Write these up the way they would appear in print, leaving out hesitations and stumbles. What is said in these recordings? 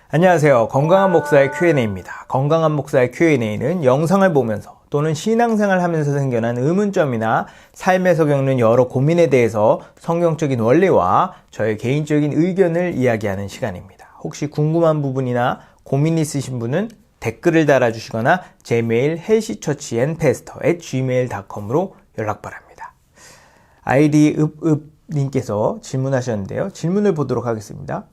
안녕하세요. 건강한 목사의 Q&A입니다. 건강한 목사의 Q&A는 영상을 보면서 또는 신앙생활 하면서 생겨난 의문점이나 삶에서 겪는 여러 고민에 대해서 성경적인 원리와 저의 개인적인 의견을 이야기하는 시간입니다. 혹시 궁금한 부분이나 고민 있으신 분은 댓글을 달아주시거나 제 메일 healthychurchandpastor@gmail.com으로 연락 바랍니다. 아이디 님께서 질문하셨는데요. 질문을 보도록 하겠습니다.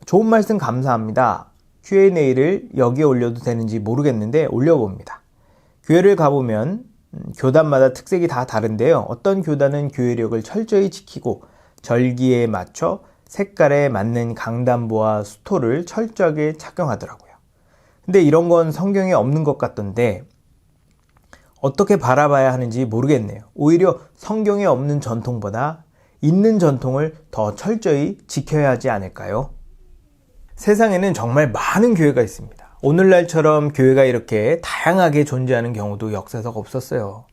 좋은 말씀 감사합니다. Q&A를 여기에 올려도 되는지 모르겠는데 올려봅니다. 교회를 가보면 교단마다 특색이 다 다른데요. 어떤 교단은 교회력을 철저히 지키고 절기에 맞춰 색깔에 맞는 강단부와 수토를 철저하게 착용하더라고요. 근데 이런 건 성경에 없는 것 같던데 어떻게 바라봐야 하는지 모르겠네요. 오히려 성경에 없는 전통보다 있는 전통을 더 철저히 지켜야 하지 않을까요? 세상에는 정말 많은 교회가 있습니다. 오늘날처럼 교회가 이렇게 다양하게 존재하는 경우도 역사적 없었어요.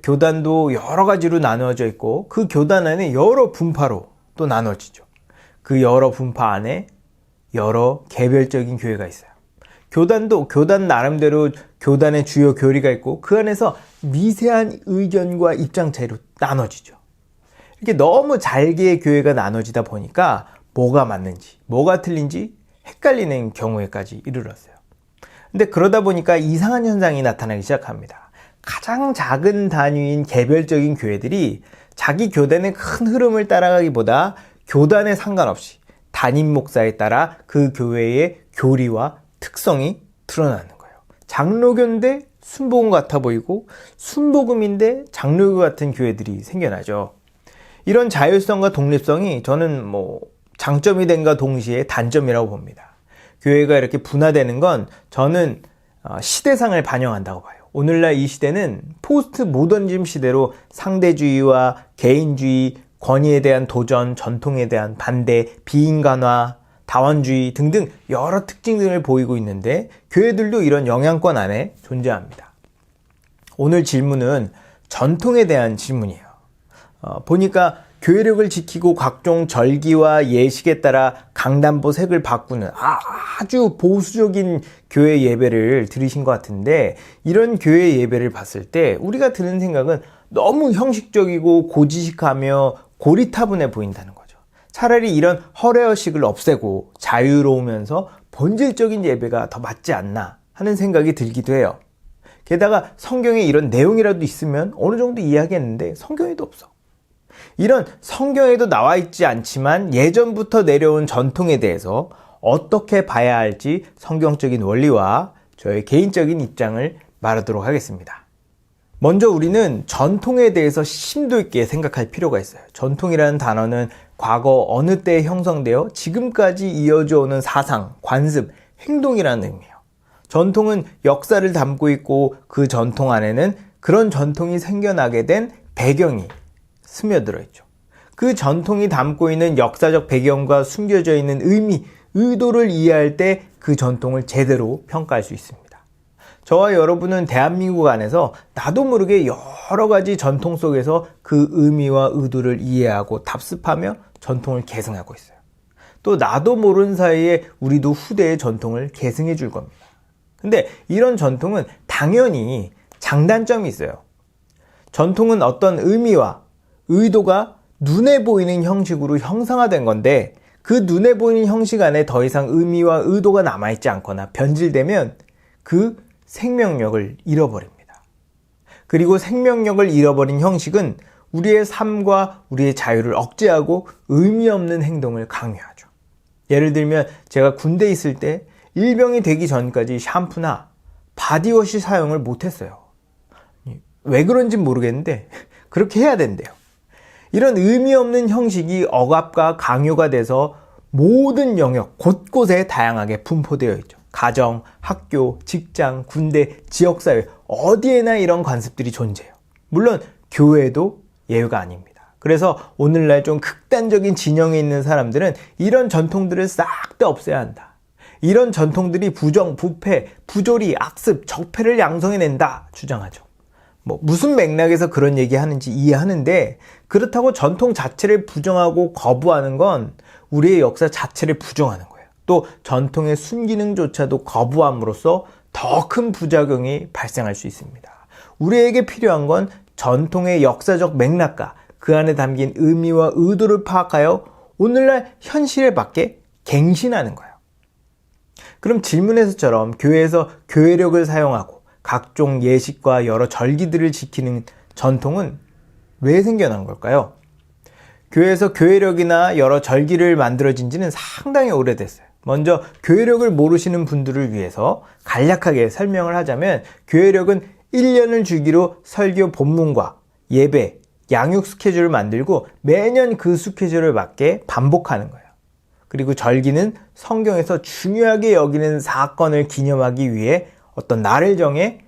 교단도 여러 가지로 나누어져 있고 그 교단 안에 여러 분파로 또 나눠지죠. 그 여러 분파 안에 여러 개별적인 교회가 있어요. 교단도 교단 나름대로 교단의 주요 교리가 있고 그 안에서 미세한 의견과 입장 차이로 나눠지죠. 이렇게 너무 잘게 교회가 나눠지다 보니까 뭐가 맞는지, 뭐가 틀린지 헷갈리는 경우에까지 이르렀어요. 근데 그러다 보니까 이상한 현상이 나타나기 시작합니다. 가장 작은 단위인 개별적인 교회들이 자기 교단의 큰 흐름을 따라가기보다 교단에 상관없이 담임 목사에 따라 그 교회의 교리와 특성이 드러나는 거예요. 장로교인데 순복음 같아 보이고 순복음인데 장로교 같은 교회들이 생겨나죠. 이런 자율성과 독립성이 저는 장점이 된과 동시에 단점이라고 봅니다. 교회가 이렇게 분화되는 건 저는 시대상을 반영한다고 봐요. 오늘날 이 시대는 포스트 모더니즘 시대로 상대주의와 개인주의, 권위에 대한 도전, 전통에 대한 반대, 비인간화, 다원주의 등등 여러 특징들을 보이고 있는데 교회들도 이런 영향권 안에 존재합니다. 오늘 질문은 전통에 대한 질문이에요. 보니까 교회력을 지키고 각종 절기와 예식에 따라 강단보 색을 바꾸는 아주 보수적인 교회 예배를 들으신 것 같은데 이런 교회 예배를 봤을 때 우리가 드는 생각은 너무 형식적이고 고지식하며 고리타분해 보인다는 거죠. 차라리 이런 허례허식을 없애고 자유로우면서 본질적인 예배가 더 맞지 않나 하는 생각이 들기도 해요. 게다가 성경에 이런 내용이라도 있으면 어느 정도 이해하겠는데 성경에도 없어. 이런 성경에도 나와 있지 않지만 예전부터 내려온 전통에 대해서 어떻게 봐야 할지 성경적인 원리와 저의 개인적인 입장을 말하도록 하겠습니다. 먼저 우리는 전통에 대해서 심도 있게 생각할 필요가 있어요. 전통이라는 단어는 과거 어느 때에 형성되어 지금까지 이어져 오는 사상, 관습, 행동이라는 의미예요. 전통은 역사를 담고 있고 그 전통 안에는 그런 전통이 생겨나게 된 배경이 스며들어 있죠. 그 전통이 담고 있는 역사적 배경과 숨겨져 있는 의미, 의도를 이해할 때 그 전통을 제대로 평가할 수 있습니다. 저와 여러분은 대한민국 안에서 나도 모르게 여러 가지 전통 속에서 그 의미와 의도를 이해하고 답습하며 전통을 계승하고 있어요. 또 나도 모르는 사이에 우리도 후대의 전통을 계승해 줄 겁니다. 근데 이런 전통은 당연히 장단점이 있어요. 전통은 어떤 의미와 의도가 눈에 보이는 형식으로 형상화된 건데 그 눈에 보이는 형식 안에 더 이상 의미와 의도가 남아있지 않거나 변질되면 그 생명력을 잃어버립니다. 그리고 생명력을 잃어버린 형식은 우리의 삶과 우리의 자유를 억제하고 의미 없는 행동을 강요하죠. 예를 들면 제가 군대에 있을 때 일병이 되기 전까지 샴푸나 바디워시 사용을 못했어요. 왜 그런지 모르겠는데 그렇게 해야 된대요. 이런 의미 없는 형식이 억압과 강요가 돼서 모든 영역 곳곳에 다양하게 분포되어 있죠. 가정, 학교, 직장, 군대, 지역사회 어디에나 이런 관습들이 존재해요. 물론 교회도 예외가 아닙니다. 그래서 오늘날 좀 극단적인 진영에 있는 사람들은 이런 전통들을 싹 다 없애야 한다. 이런 전통들이 부정, 부패, 부조리, 악습, 적폐를 양성해낸다 주장하죠. 무슨 맥락에서 그런 얘기 하는지 이해하는데 그렇다고 전통 자체를 부정하고 거부하는 건 우리의 역사 자체를 부정하는 거예요. 또 전통의 순기능조차도 거부함으로써 더 큰 부작용이 발생할 수 있습니다. 우리에게 필요한 건 전통의 역사적 맥락과 그 안에 담긴 의미와 의도를 파악하여 오늘날 현실에 맞게 갱신하는 거예요. 그럼 질문에서처럼 교회에서 교회력을 사용하고 각종 예식과 여러 절기들을 지키는 전통은 왜 생겨난 걸까요? 교회에서 교회력이나 여러 절기를 만들어진 지는 상당히 오래됐어요. 먼저 교회력을 모르시는 분들을 위해서 간략하게 설명을 하자면 교회력은 1년을 주기로 설교 본문과 예배, 양육 스케줄을 만들고 매년 그 스케줄을 맞게 반복하는 거예요. 그리고 절기는 성경에서 중요하게 여기는 사건을 기념하기 위해 어떤 날을 정해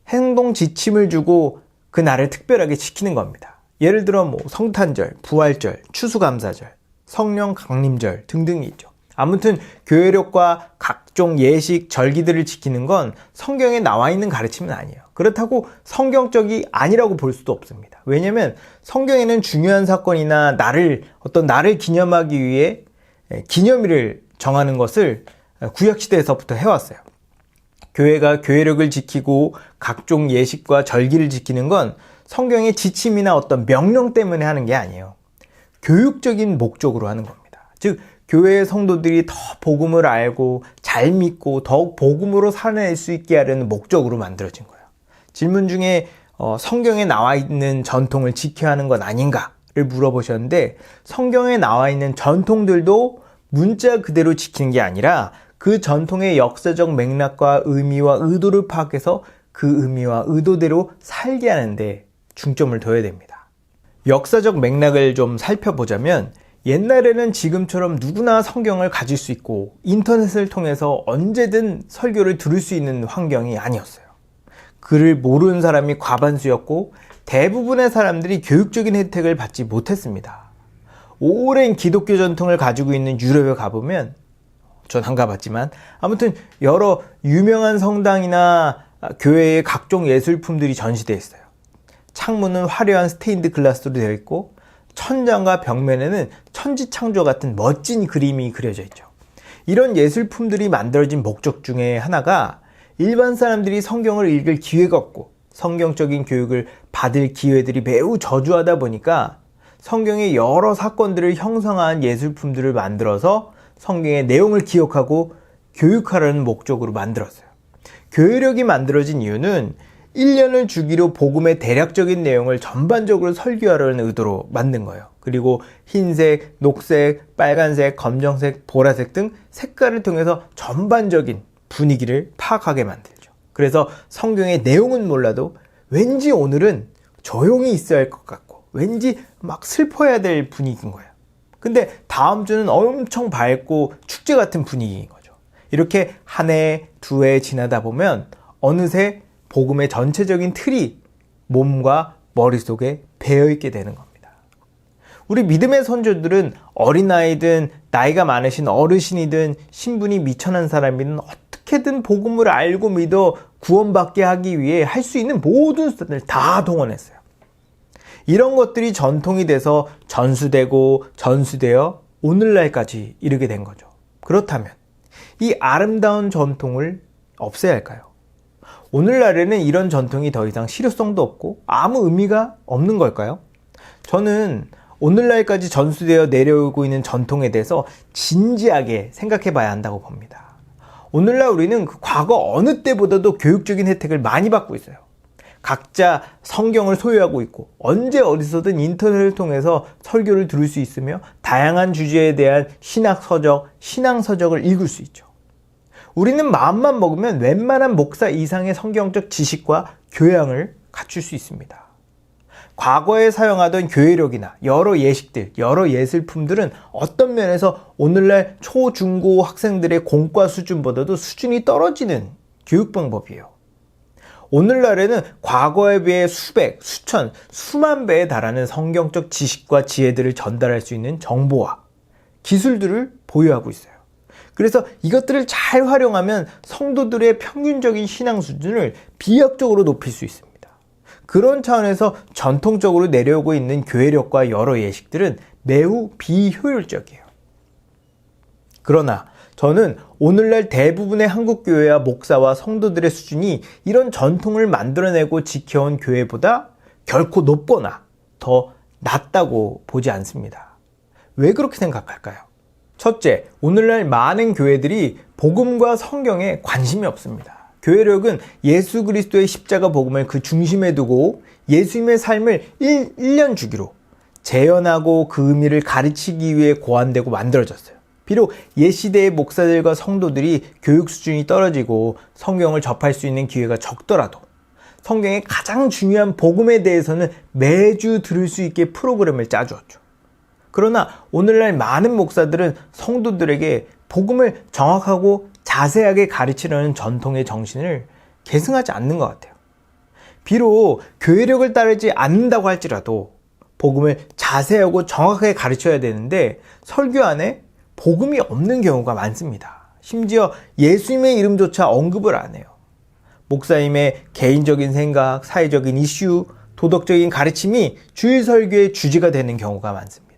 행동 지침을 주고 그 날을 특별하게 지키는 겁니다. 예를 들어 성탄절, 부활절, 추수감사절, 성령 강림절 등등이 있죠. 아무튼 교회력과 각종 예식, 절기들을 지키는 건 성경에 나와 있는 가르침은 아니에요. 그렇다고 성경적이 아니라고 볼 수도 없습니다. 왜냐하면 성경에는 중요한 사건이나 어떤 날을 기념하기 위해 기념일을 정하는 것을 구약시대에서부터 해왔어요. 교회가 교회력을 지키고 각종 예식과 절기를 지키는 건 성경의 지침이나 어떤 명령 때문에 하는 게 아니에요. 교육적인 목적으로 하는 겁니다. 즉 교회의 성도들이 더 복음을 알고 잘 믿고 더욱 복음으로 살아낼 수 있게 하려는 목적으로 만들어진 거예요. 질문 중에 성경에 나와 있는 전통을 지켜야 하는 건 아닌가를 물어보셨는데 성경에 나와 있는 전통들도 문자 그대로 지키는 게 아니라 그 전통의 역사적 맥락과 의미와 의도를 파악해서 그 의미와 의도대로 살게 하는데 중점을 둬야 됩니다. 역사적 맥락을 좀 살펴보자면 옛날에는 지금처럼 누구나 성경을 가질 수 있고 인터넷을 통해서 언제든 설교를 들을 수 있는 환경이 아니었어요. 글을 모르는 사람이 과반수였고 대부분의 사람들이 교육적인 혜택을 받지 못했습니다. 오랜 기독교 전통을 가지고 있는 유럽에 가보면 전 안 가봤지만 아무튼 여러 유명한 성당이나 교회의 각종 예술품들이 전시되어 있어요. 창문은 화려한 스테인드 글라스로 되어 있고 천장과 벽면에는 천지창조 같은 멋진 그림이 그려져 있죠. 이런 예술품들이 만들어진 목적 중에 하나가 일반 사람들이 성경을 읽을 기회가 없고 성경적인 교육을 받을 기회들이 매우 저조하다 보니까 성경의 여러 사건들을 형상화한 예술품들을 만들어서 성경의 내용을 기억하고 교육하려는 목적으로 만들었어요. 교회력이 만들어진 이유는 1년을 주기로 복음의 대략적인 내용을 전반적으로 설교하려는 의도로 만든 거예요. 그리고 흰색, 녹색, 빨간색, 검정색, 보라색 등 색깔을 통해서 전반적인 분위기를 파악하게 만들죠. 그래서 성경의 내용은 몰라도 왠지 오늘은 조용히 있어야 할 것 같고 왠지 막 슬퍼해야 될 분위기인 거예요. 근데 다음 주는 엄청 밝고 축제 같은 분위기인 거죠. 이렇게 한 해, 두 해 지나다 보면 어느새 복음의 전체적인 틀이 몸과 머릿속에 배어있게 되는 겁니다. 우리 믿음의 선조들은 어린아이든 나이가 많으신 어르신이든 신분이 미천한 사람이든 어떻게든 복음을 알고 믿어 구원받게 하기 위해 할 수 있는 모든 수단을 다 동원했어요. 이런 것들이 전통이 돼서 전수되고 전수되어 오늘날까지 이르게 된 거죠. 그렇다면 이 아름다운 전통을 없애야 할까요? 오늘날에는 이런 전통이 더 이상 실효성도 없고 아무 의미가 없는 걸까요? 저는 오늘날까지 전수되어 내려오고 있는 전통에 대해서 진지하게 생각해 봐야 한다고 봅니다. 오늘날 우리는 그 과거 어느 때보다도 교육적인 혜택을 많이 받고 있어요. 각자 성경을 소유하고 있고 언제 어디서든 인터넷을 통해서 설교를 들을 수 있으며 다양한 주제에 대한 신학서적, 신앙서적을 읽을 수 있죠. 우리는 마음만 먹으면 웬만한 목사 이상의 성경적 지식과 교양을 갖출 수 있습니다. 과거에 사용하던 교회력이나 여러 예식들, 여러 예술품들은 어떤 면에서 오늘날 초, 중, 고 학생들의 공과 수준보다도 수준이 떨어지는 교육 방법이에요. 오늘날에는 과거에 비해 수백, 수천, 수만 배에 달하는 성경적 지식과 지혜들을 전달할 수 있는 정보와 기술들을 보유하고 있어요. 그래서 이것들을 잘 활용하면 성도들의 평균적인 신앙 수준을 비약적으로 높일 수 있습니다. 그런 차원에서 전통적으로 내려오고 있는 교회력과 여러 예식들은 매우 비효율적이에요. 그러나 저는 오늘날 대부분의 한국교회와 목사와 성도들의 수준이 이런 전통을 만들어내고 지켜온 교회보다 결코 높거나 더 낮다고 보지 않습니다. 왜 그렇게 생각할까요? 첫째, 오늘날 많은 교회들이 복음과 성경에 관심이 없습니다. 교회력은 예수 그리스도의 십자가 복음을 그 중심에 두고 예수님의 삶을 1년 주기로 재현하고 그 의미를 가르치기 위해 고안되고 만들어졌어요. 비록 옛시대의 목사들과 성도들이 교육 수준이 떨어지고 성경을 접할 수 있는 기회가 적더라도 성경의 가장 중요한 복음에 대해서는 매주 들을 수 있게 프로그램을 짜주었죠. 그러나 오늘날 많은 목사들은 성도들에게 복음을 정확하고 자세하게 가르치려는 전통의 정신을 계승하지 않는 것 같아요. 비록 교회력을 따르지 않는다고 할지라도 복음을 자세하고 정확하게 가르쳐야 되는데 설교 안에 복음이 없는 경우가 많습니다. 심지어 예수님의 이름조차 언급을 안 해요. 목사님의 개인적인 생각, 사회적인 이슈, 도덕적인 가르침이 주일 설교의 주제가 되는 경우가 많습니다.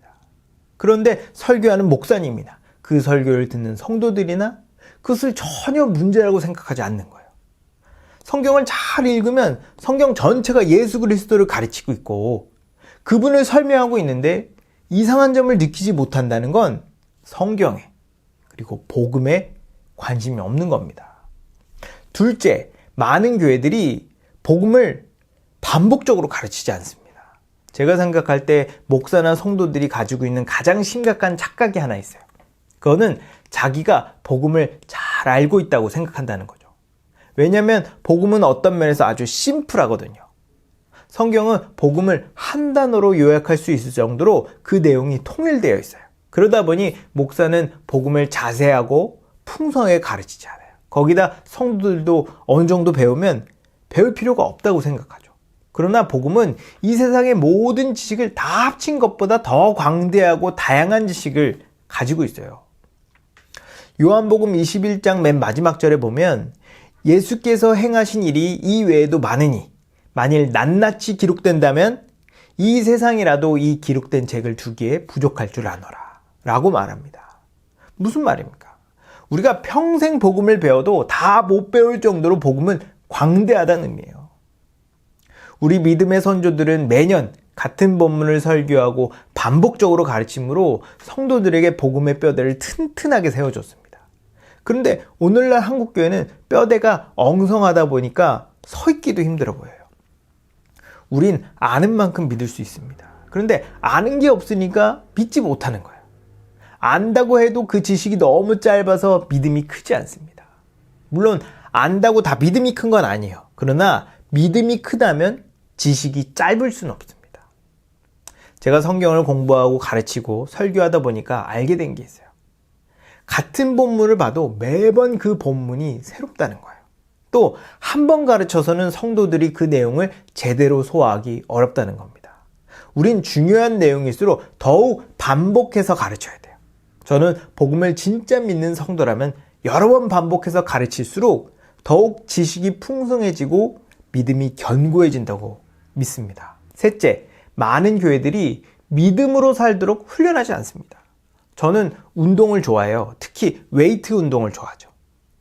그런데 설교하는 목사님이나 그 설교를 듣는 성도들이나 그것을 전혀 문제라고 생각하지 않는 거예요. 성경을 잘 읽으면 성경 전체가 예수 그리스도를 가르치고 있고 그분을 설명하고 있는데 이상한 점을 느끼지 못한다는 건 성경에 그리고 복음에 관심이 없는 겁니다. 둘째, 많은 교회들이 복음을 반복적으로 가르치지 않습니다. 제가 생각할 때 목사나 성도들이 가지고 있는 가장 심각한 착각이 하나 있어요. 그거는 자기가 복음을 잘 알고 있다고 생각한다는 거죠. 왜냐하면 복음은 어떤 면에서 아주 심플하거든요. 성경은 복음을 한 단어로 요약할 수 있을 정도로 그 내용이 통일되어 있어요. 그러다 보니 목사는 복음을 자세하고 풍성하게 가르치지 않아요. 거기다 성도들도 어느 정도 배우면 배울 필요가 없다고 생각하죠. 그러나 복음은 이 세상의 모든 지식을 다 합친 것보다 더 광대하고 다양한 지식을 가지고 있어요. 요한복음 21장 맨 마지막 절에 보면 예수께서 행하신 일이 이 외에도 많으니 만일 낱낱이 기록된다면 이 세상이라도 이 기록된 책을 두기에 부족할 줄 아노라 라고 말합니다. 무슨 말입니까? 우리가 평생 복음을 배워도 다 못 배울 정도로 복음은 광대하다는 의미예요. 우리 믿음의 선조들은 매년 같은 본문을 설교하고 반복적으로 가르침으로 성도들에게 복음의 뼈대를 튼튼하게 세워줬습니다. 그런데 오늘날 한국교회는 뼈대가 엉성하다 보니까 서 있기도 힘들어 보여요. 우린 아는 만큼 믿을 수 있습니다. 그런데 아는 게 없으니까 믿지 못하는 거예요. 안다고 해도 그 지식이 너무 짧아서 믿음이 크지 않습니다. 물론 안다고 다 믿음이 큰 건 아니에요. 그러나 믿음이 크다면 지식이 짧을 수는 없습니다. 제가 성경을 공부하고 가르치고 설교하다 보니까 알게 된 게 있어요. 같은 본문을 봐도 매번 그 본문이 새롭다는 거예요. 또 한 번 가르쳐서는 성도들이 그 내용을 제대로 소화하기 어렵다는 겁니다. 우린 중요한 내용일수록 더욱 반복해서 가르쳐야 돼요. 저는 복음을 진짜 믿는 성도라면 여러 번 반복해서 가르칠수록 더욱 지식이 풍성해지고 믿음이 견고해진다고 믿습니다. 셋째, 많은 교회들이 믿음으로 살도록 훈련하지 않습니다. 저는 운동을 좋아해요. 특히 웨이트 운동을 좋아하죠.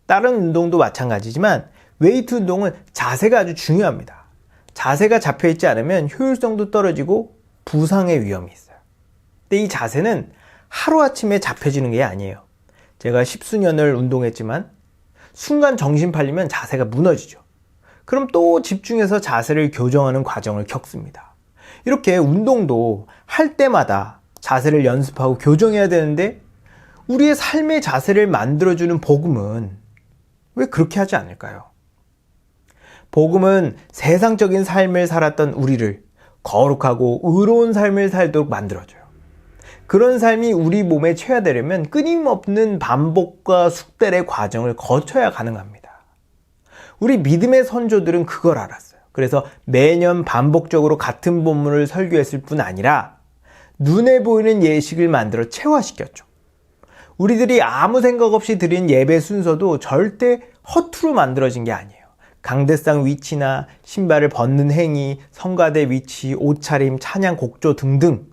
다른 운동도 마찬가지지만 웨이트 운동은 자세가 아주 중요합니다. 자세가 잡혀있지 않으면 효율성도 떨어지고 부상의 위험이 있어요. 근데 이 자세는 하루아침에 잡혀지는 게 아니에요. 제가 10수년을 운동했지만 순간 정신 팔리면 자세가 무너지죠. 그럼 또 집중해서 자세를 교정하는 과정을 겪습니다. 이렇게 운동도 할 때마다 자세를 연습하고 교정해야 되는데 우리의 삶의 자세를 만들어주는 복음은 왜 그렇게 하지 않을까요? 복음은 세상적인 삶을 살았던 우리를 거룩하고 의로운 삶을 살도록 만들어줘요. 그런 삶이 우리 몸에 체화되려면 끊임없는 반복과 숙달의 과정을 거쳐야 가능합니다. 우리 믿음의 선조들은 그걸 알았어요. 그래서 매년 반복적으로 같은 본문을 설교했을 뿐 아니라 눈에 보이는 예식을 만들어 체화시켰죠. 우리들이 아무 생각 없이 드린 예배 순서도 절대 허투루 만들어진 게 아니에요. 강대상 위치나 신발을 벗는 행위, 성가대 위치, 옷차림, 찬양 곡조 등등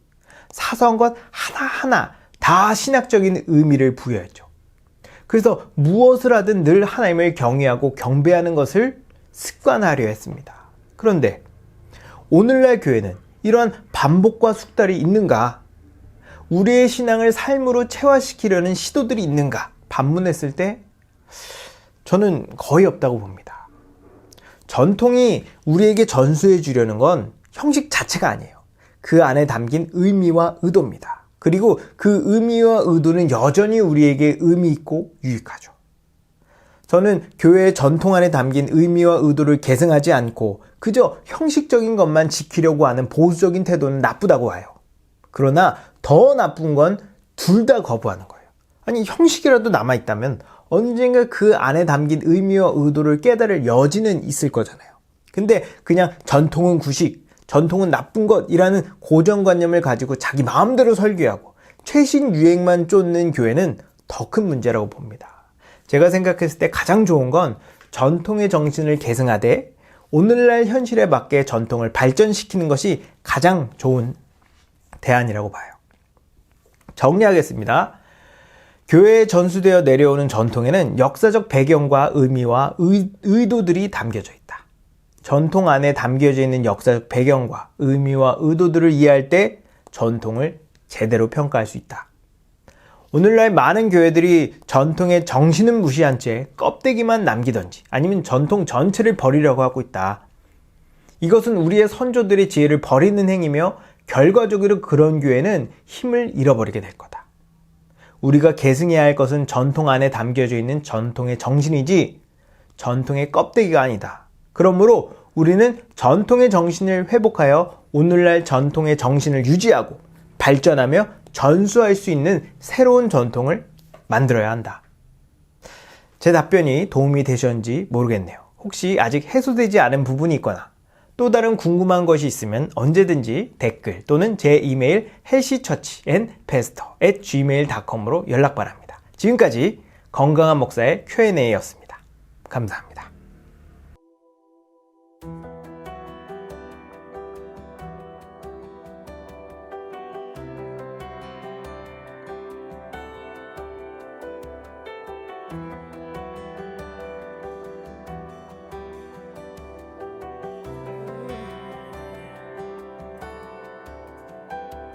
사소한 것 하나하나 다 신학적인 의미를 부여했죠. 그래서 무엇을 하든 늘 하나님을 경외하고 경배하는 것을 습관화하려 했습니다. 그런데 오늘날 교회는 이러한 반복과 숙달이 있는가? 우리의 신앙을 삶으로 체화시키려는 시도들이 있는가? 반문했을 때 저는 거의 없다고 봅니다. 전통이 우리에게 전수해 주려는 건 형식 자체가 아니에요. 그 안에 담긴 의미와 의도입니다. 그리고 그 의미와 의도는 여전히 우리에게 의미 있고 유익하죠. 저는 교회의 전통 안에 담긴 의미와 의도를 계승하지 않고 그저 형식적인 것만 지키려고 하는 보수적인 태도는 나쁘다고 봐요. 그러나 더 나쁜 건 둘 다 거부하는 거예요. 아니, 형식이라도 남아있다면 언젠가 그 안에 담긴 의미와 의도를 깨달을 여지는 있을 거잖아요. 근데 그냥 전통은 구식, 전통은 나쁜 것이라는 고정관념을 가지고 자기 마음대로 설교하고 최신 유행만 쫓는 교회는 더 큰 문제라고 봅니다. 제가 생각했을 때 가장 좋은 건 전통의 정신을 계승하되 오늘날 현실에 맞게 전통을 발전시키는 것이 가장 좋은 대안이라고 봐요. 정리하겠습니다. 교회에 전수되어 내려오는 전통에는 역사적 배경과 의미와 의도들이 담겨져 있다. 전통 안에 담겨져 있는 역사적 배경과 의미와 의도들을 이해할 때 전통을 제대로 평가할 수 있다. 오늘날 많은 교회들이 전통의 정신은 무시한 채 껍데기만 남기던지 아니면 전통 전체를 버리려고 하고 있다. 이것은 우리의 선조들의 지혜를 버리는 행위며 결과적으로 그런 교회는 힘을 잃어버리게 될 거다. 우리가 계승해야 할 것은 전통 안에 담겨져 있는 전통의 정신이지 전통의 껍데기가 아니다. 그러므로 우리는 전통의 정신을 회복하여 오늘날 전통의 정신을 유지하고 발전하며 전수할 수 있는 새로운 전통을 만들어야 한다. 제 답변이 도움이 되셨는지 모르겠네요. 혹시 아직 해소되지 않은 부분이 있거나 또 다른 궁금한 것이 있으면 언제든지 댓글 또는 제 이메일 healthychurchandpastor@gmail.com으로 연락 바랍니다. 지금까지 건강한 목사의 Q&A였습니다. 감사합니다.